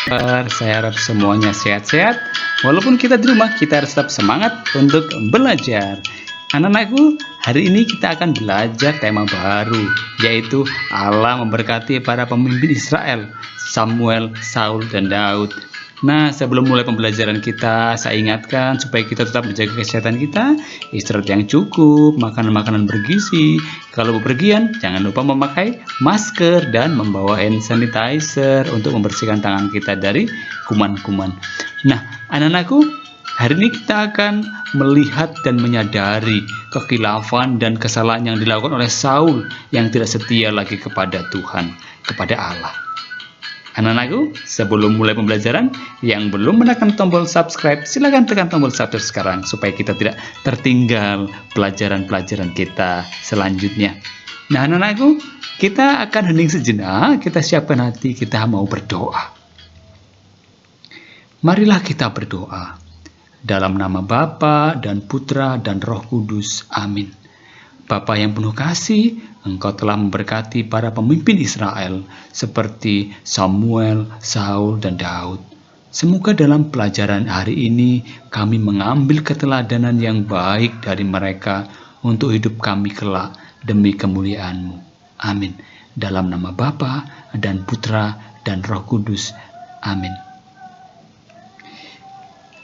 Saya harap semuanya sehat-sehat. Walaupun kita di rumah, kita harus tetap semangat untuk belajar. Anak-anakku, hari ini kita akan belajar tema baru, yaitu Allah memberkati para pemimpin Israel, Samuel, Saul, dan Daud. Nah, sebelum mulai pembelajaran kita, saya ingatkan supaya kita tetap menjaga kesehatan kita, istirahat yang cukup, makan makanan bergizi. Kalau bepergian, jangan lupa memakai masker dan membawa hand sanitizer untuk membersihkan tangan kita dari kuman-kuman. Nah, anak-anakku, hari ini kita akan melihat dan menyadari kekhilafan dan kesalahan yang dilakukan oleh Saul yang tidak setia lagi kepada Tuhan, kepada Allah. Anak-anakku, sebelum mulai pembelajaran, yang belum menekan tombol subscribe, silakan tekan tombol subscribe sekarang supaya kita tidak tertinggal pelajaran-pelajaran kita selanjutnya. Nah, anak-anakku, kita akan hening sejenak, kita siapkan hati, kita mau berdoa. Marilah kita berdoa. Dalam nama Bapa dan Putra dan Roh Kudus. Amin. Bapa yang penuh kasih, Engkau telah memberkati para pemimpin Israel seperti Samuel, Saul, dan Daud. Semoga dalam pelajaran hari ini kami mengambil keteladanan yang baik dari mereka untuk hidup kami kelak demi kemuliaan-Mu. Amin. Dalam nama Bapa dan Putra dan Roh Kudus. Amin.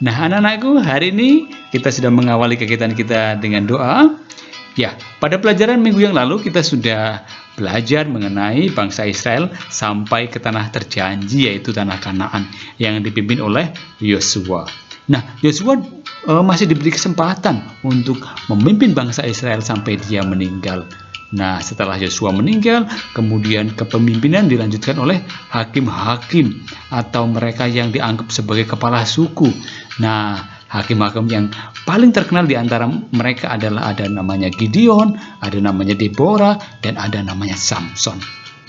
Nah, anak-anakku, hari ini kita sudah mengawali kegiatan kita dengan doa. Ya, pada pelajaran minggu yang lalu kita sudah belajar mengenai bangsa Israel sampai ke tanah terjanji, yaitu tanah Kanaan yang dipimpin oleh Yosua. Nah, Yosua masih diberi kesempatan untuk memimpin bangsa Israel sampai dia meninggal. Nah, setelah Yosua meninggal, kemudian kepemimpinan dilanjutkan oleh hakim-hakim atau mereka yang dianggap sebagai kepala suku. Nah, hakim-hakim yang paling terkenal di antara mereka adalah ada namanya Gideon, ada namanya Deborah, dan ada namanya Samson.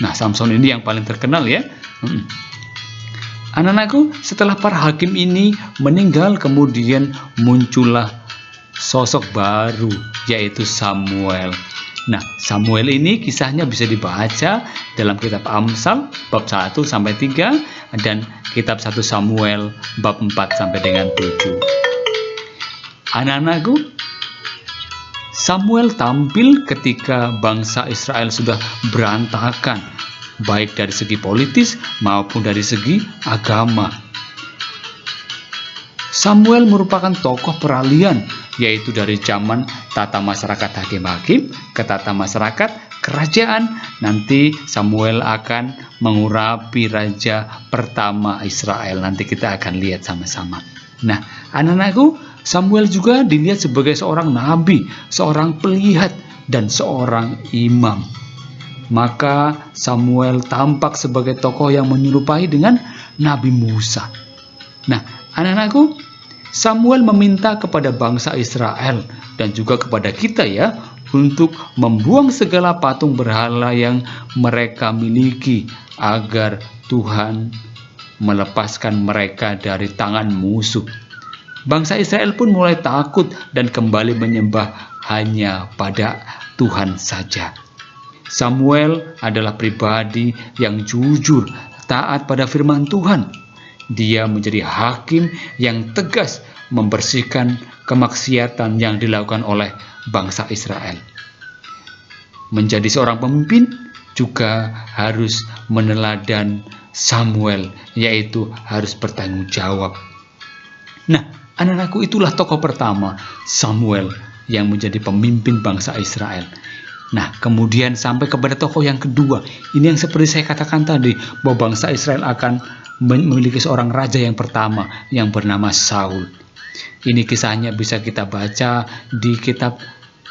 Nah, Samson ini yang paling terkenal ya. Anak-anakku, setelah para hakim ini meninggal, kemudian muncullah sosok baru, yaitu Samuel. Nah, Samuel ini kisahnya bisa dibaca dalam kitab Amsal bab 1 sampai 3 dan kitab 1 Samuel bab 4 sampai dengan 7. Anak-anakku, Samuel tampil ketika bangsa Israel sudah berantakan, baik dari segi politis maupun dari segi agama. Samuel merupakan tokoh peralihan, yaitu dari zaman tata masyarakat hakim-hakim ke tata masyarakat kerajaan. Nanti Samuel akan mengurapi raja pertama Israel. Nanti kita akan lihat sama-sama. Nah, anak-anakku, Samuel juga dilihat sebagai seorang nabi, seorang pelihat, dan seorang imam. Maka Samuel tampak sebagai tokoh yang menyerupai dengan Nabi Musa. Nah, anak-anakku, Samuel meminta kepada bangsa Israel dan juga kepada kita ya, untuk membuang segala patung berhala yang mereka miliki agar Tuhan melepaskan mereka dari tangan musuh. Bangsa Israel pun mulai takut dan kembali menyembah hanya pada Tuhan saja. Samuel adalah pribadi yang jujur, taat pada firman Tuhan. Dia menjadi hakim yang tegas membersihkan kemaksiatan yang dilakukan oleh bangsa Israel. Menjadi seorang pemimpin juga harus meneladan Samuel, yaitu harus bertanggung jawab. Nah, anak-anakku, itulah tokoh pertama, Samuel, yang menjadi pemimpin bangsa Israel. Nah, kemudian sampai kepada tokoh yang kedua. Ini yang seperti saya katakan tadi, bahwa bangsa Israel akan memiliki seorang raja yang pertama yang bernama Saul. Ini kisahnya bisa kita baca di kitab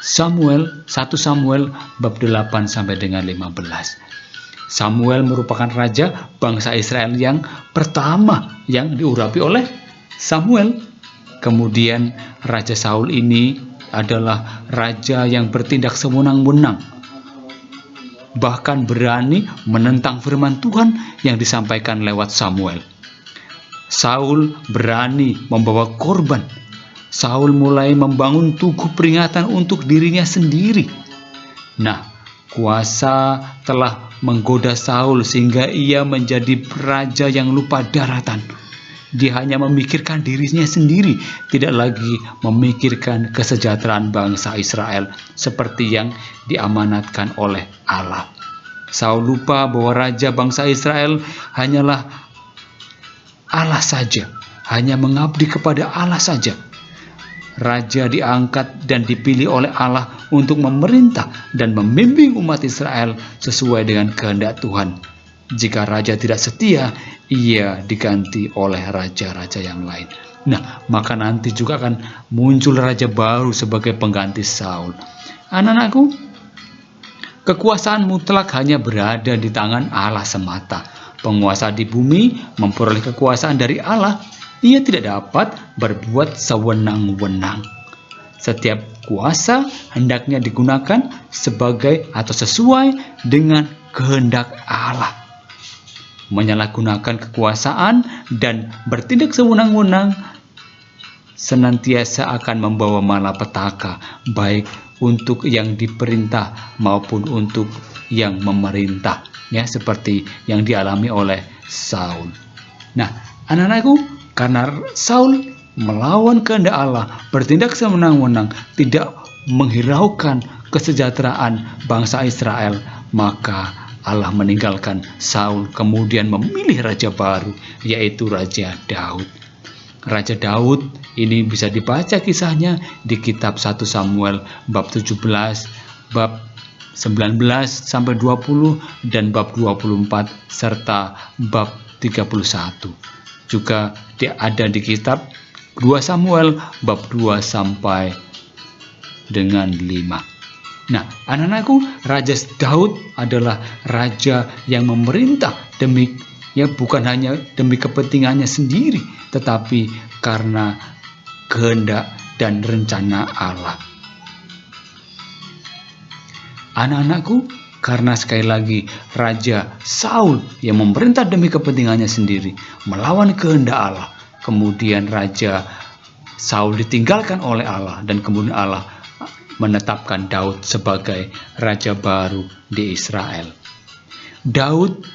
Samuel, 1 Samuel bab 8 sampai dengan 15. Samuel merupakan raja bangsa Israel yang pertama yang diurapi oleh Samuel. Kemudian Raja Saul ini adalah raja yang bertindak sewenang-wenang, bahkan berani menentang firman Tuhan yang disampaikan lewat Samuel. Saul berani membawa korban. Saul mulai membangun tugu peringatan untuk dirinya sendiri. Nah, kuasa telah menggoda Saul sehingga ia menjadi raja yang lupa daratan. Dia hanya memikirkan dirinya sendiri, tidak lagi memikirkan kesejahteraan bangsa Israel seperti yang diamanatkan oleh Allah. Saul lupa bahwa raja bangsa Israel hanyalah Allah saja, hanya mengabdi kepada Allah saja. Raja diangkat dan dipilih oleh Allah untuk memerintah dan memimpin umat Israel sesuai dengan kehendak Tuhan. Jika raja tidak setia, ia diganti oleh raja-raja yang lain. Nah, maka nanti juga akan muncul raja baru sebagai pengganti Saul. Anak-anakku, kekuasaan mutlak hanya berada di tangan Allah semata. Penguasa di bumi memperoleh kekuasaan dari Allah. Ia tidak dapat berbuat sewenang-wenang. Setiap kuasa hendaknya digunakan sebagai atau sesuai dengan kehendak Allah. Menyalahgunakan kekuasaan dan bertindak sewenang-wenang senantiasa akan membawa malapetaka, baik untuk yang diperintah maupun untuk yang memerintah, ya, seperti yang dialami oleh Saul. Nah, anak-anakku, karena Saul melawan kehendak Allah, bertindak sewenang-wenang, tidak menghiraukan kesejahteraan bangsa Israel, maka Allah meninggalkan Saul, kemudian memilih raja baru, yaitu Raja Daud. Raja Daud ini bisa dibaca kisahnya di kitab 1 Samuel bab 17, bab 19 sampai 20 dan bab 24 serta bab 31. Juga ada di kitab 2 Samuel bab 2 sampai dengan 5. Nah, anak-anakku, Raja Daud adalah raja yang memerintah bukan hanya demi kepentingannya sendiri, tetapi karena kehendak dan rencana Allah. Anak-anakku, karena sekali lagi Raja Saul yang memerintah demi kepentingannya sendiri, melawan kehendak Allah, kemudian Raja Saul ditinggalkan oleh Allah, dan kemudian Allah menetapkan Daud sebagai raja baru di Israel. Daud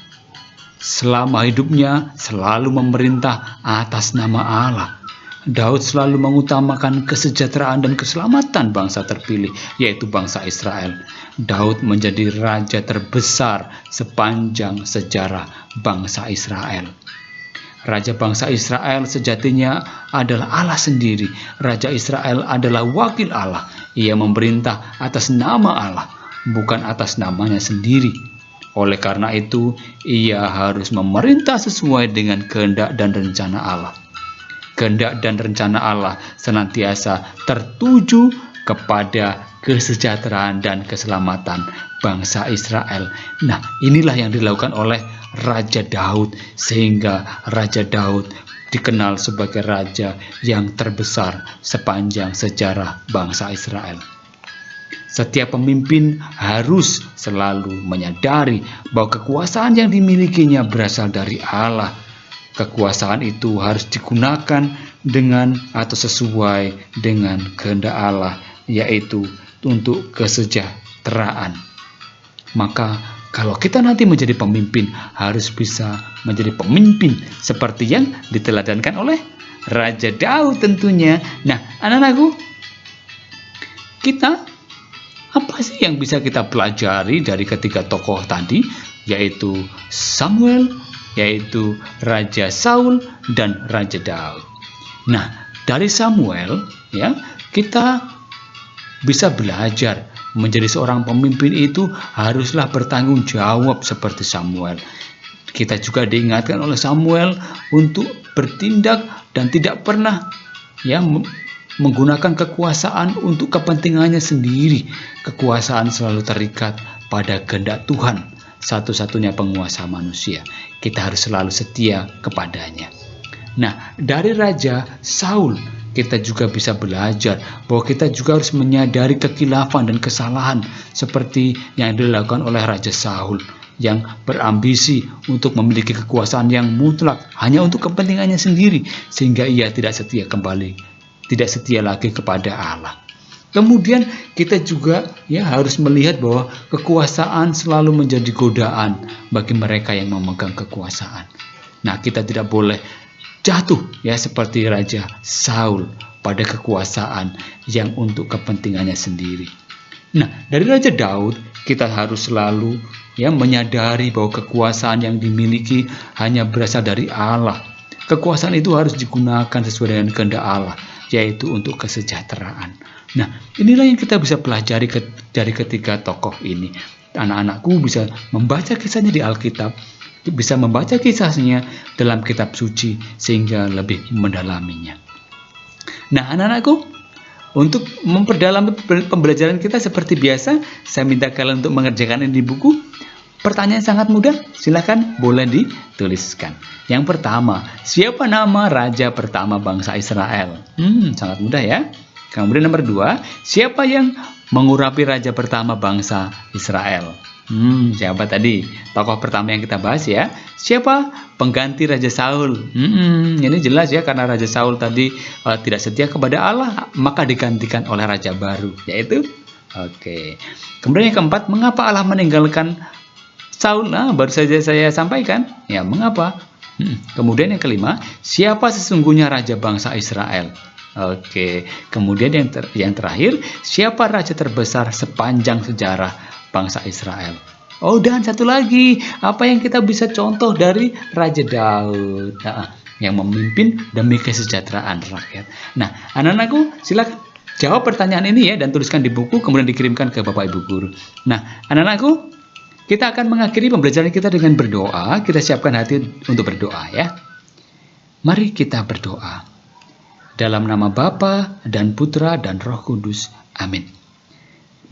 selama hidupnya selalu memerintah atas nama Allah. Daud selalu mengutamakan kesejahteraan dan keselamatan bangsa terpilih, yaitu bangsa Israel. Daud menjadi raja terbesar sepanjang sejarah bangsa Israel. Raja bangsa Israel sejatinya adalah Allah sendiri. Raja Israel adalah wakil Allah. Ia memerintah atas nama Allah, bukan atas namanya sendiri. Oleh karena itu, ia harus memerintah sesuai dengan kehendak dan rencana Allah. Kehendak dan rencana Allah senantiasa tertuju kepada kesejahteraan dan keselamatan bangsa Israel. Nah, inilah yang dilakukan oleh Raja Daud, sehingga Raja Daud dikenal sebagai raja yang terbesar sepanjang sejarah bangsa Israel. Setiap pemimpin harus selalu menyadari bahwa kekuasaan yang dimilikinya berasal dari Allah. Kekuasaan itu harus digunakan dengan atau sesuai dengan kehendak Allah, yaitu untuk kesejahteraan. Maka kalau kita nanti menjadi pemimpin, harus bisa menjadi pemimpin seperti yang diteladankan oleh Raja Daud tentunya. Nah, anak-anakku, apa sih yang bisa kita pelajari dari ketiga tokoh tadi, yaitu Samuel, yaitu Raja Saul, dan Raja Daud. Nah, dari Samuel, ya, kita bisa belajar menjadi seorang pemimpin itu haruslah bertanggung jawab seperti Samuel. Kita juga diingatkan oleh Samuel untuk bertindak dan tidak pernah menggunakan kekuasaan untuk kepentingannya sendiri. Kekuasaan selalu terikat pada kehendak Tuhan, satu-satunya penguasa manusia. Kita harus selalu setia kepadanya. Nah, dari Raja Saul kita juga bisa belajar bahwa kita juga harus menyadari kekhilafan dan kesalahan seperti yang dilakukan oleh Raja Saul yang berambisi untuk memiliki kekuasaan yang mutlak hanya untuk kepentingannya sendiri, sehingga ia tidak setia lagi kepada Allah. Kemudian kita juga ya harus melihat bahwa kekuasaan selalu menjadi godaan bagi mereka yang memegang kekuasaan. Nah, kita tidak boleh jatuh ya seperti Raja Saul pada kekuasaan yang untuk kepentingannya sendiri. Nah, dari Raja Daud kita harus selalu ya menyadari bahwa kekuasaan yang dimiliki hanya berasal dari Allah. Kekuasaan itu harus digunakan sesuai dengan kehendak Allah, yaitu untuk kesejahteraan. Nah, inilah yang kita bisa pelajari dari ketiga tokoh ini. Anak-anakku bisa membaca kisahnya di Alkitab, bisa membaca kisahnya dalam kitab suci sehingga lebih mendalaminya. Nah, anak-anakku, untuk memperdalam pembelajaran kita seperti biasa, saya minta kalian untuk mengerjakan ini di buku. Pertanyaan sangat mudah, silakan boleh dituliskan. Yang pertama, siapa nama raja pertama bangsa Israel? Sangat mudah ya. Kemudian nomor 2, siapa yang mengurapi raja pertama bangsa Israel? Siapa tadi? Tokoh pertama yang kita bahas ya. Siapa pengganti Raja Saul? Ini jelas ya, karena Raja Saul tadi tidak setia kepada Allah, maka digantikan oleh raja baru, yaitu Kemudian yang keempat, mengapa Allah meninggalkan Saul? Nah, baru saja saya sampaikan. Ya, mengapa? Kemudian yang kelima, siapa sesungguhnya raja bangsa Israel? Kemudian yang terakhir, siapa raja terbesar sepanjang sejarah bangsa Israel? Dan satu lagi, apa yang kita bisa contoh dari Raja Daud yang memimpin demi kesejahteraan rakyat. Nah, anak-anakku, silakan jawab pertanyaan ini ya dan tuliskan di buku, kemudian dikirimkan ke Bapak Ibu Guru. Nah, anak-anakku, kita akan mengakhiri pembelajaran kita dengan berdoa. Kita siapkan hati untuk berdoa ya. Mari kita berdoa. Dalam nama Bapa dan Putra dan Roh Kudus. Amin.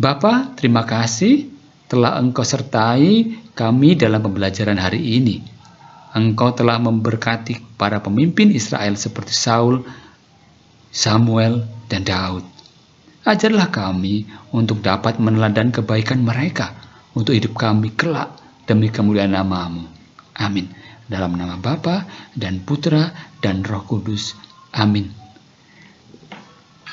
Bapa, terima kasih telah Engkau sertai kami dalam pembelajaran hari ini. Engkau telah memberkati para pemimpin Israel seperti Saul, Samuel, dan Daud. Ajarlah kami untuk dapat meneladani kebaikan mereka untuk hidup kami kelak demi kemuliaan nama-Mu. Amin. Dalam nama Bapa dan Putra dan Roh Kudus. Amin.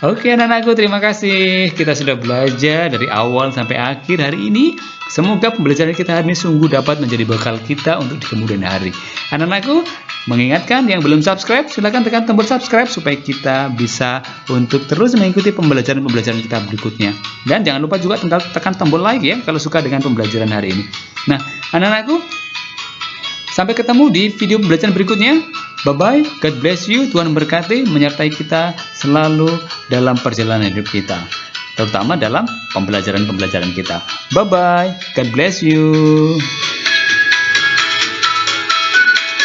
Anak-anakku, terima kasih. Kita sudah belajar dari awal sampai akhir hari ini. Semoga pembelajaran kita hari ini sungguh dapat menjadi bekal kita untuk di kemudian hari. Anak-anakku, mengingatkan yang belum subscribe, silakan tekan tombol subscribe supaya kita bisa untuk terus mengikuti pembelajaran-pembelajaran kita berikutnya. Dan jangan lupa juga tekan tombol like ya kalau suka dengan pembelajaran hari ini. Nah, anak-anakku, sampai ketemu di video pembelajaran berikutnya. Bye-bye, God bless you, Tuhan memberkati, menyertai kita selalu dalam perjalanan hidup kita, terutama dalam pembelajaran-pembelajaran kita. Bye-bye, God bless you.